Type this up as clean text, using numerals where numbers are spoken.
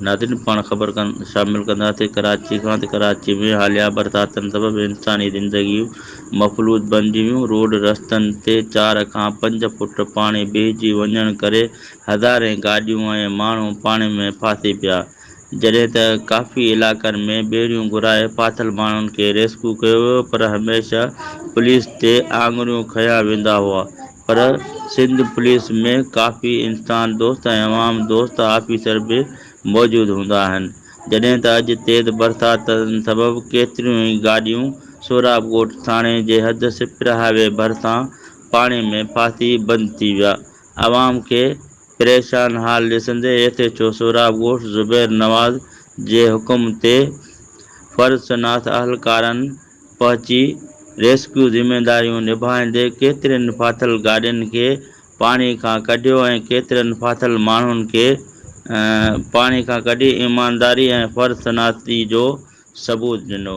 नाज़रीन पाण ख़बर शामिल कंदासीं कराची खां। कराची में हालिया बरसातनि सबबि इंसानी ज़िंदगियूं मफ़लूज बणिजी वियूं। रोड रस्तनि ते 4 खां 5 फुट पाणी बीहजी वञण करे हज़ारें गाॾियूं ऐं माण्हू पाणी में फासी पिया। जॾहिं त काफ़ी इलाइक़नि में ॿेड़ियूं घुराए फाथल माण्हुनि खे रेस्क्यू कयो वियो, पर हमेशह पुलिस ते आङुरियूं खंया वेंदा हुआ। पर सिंध पुलिस में काफ़ी इंसान दोस्त ऐं अवाम दोस्त ऑफिसर बि मौजूदु हूंदा आहिनि। जॾहिं त अॼु तेज़ बरसातनि सबबि केतिरियूं ई गाॾियूं सोराब ॻोठ थाणे जे हद सिपिर हाईवे भरिसां पाणी में फासी बंदि थी विया। आवाम खे परेशान हाल ॾिसंदे एसएचओ सोराब ॻोठ ज़ुबैर नवाज़ जे हुकुम ते फ़र्ज़शनास अहलकारनि पहुची रेस्क्यू ज़िमेदारियूं निभाईंदे केतिरनि फाथल गाॾियुनि खे पाणी खां कढियो ऐं केतिरनि फाथल माण्हुनि खे पाणी खां कढी ईमानदारी ऐं फ़र्ज़शनासी जो सबूत ॾिनो।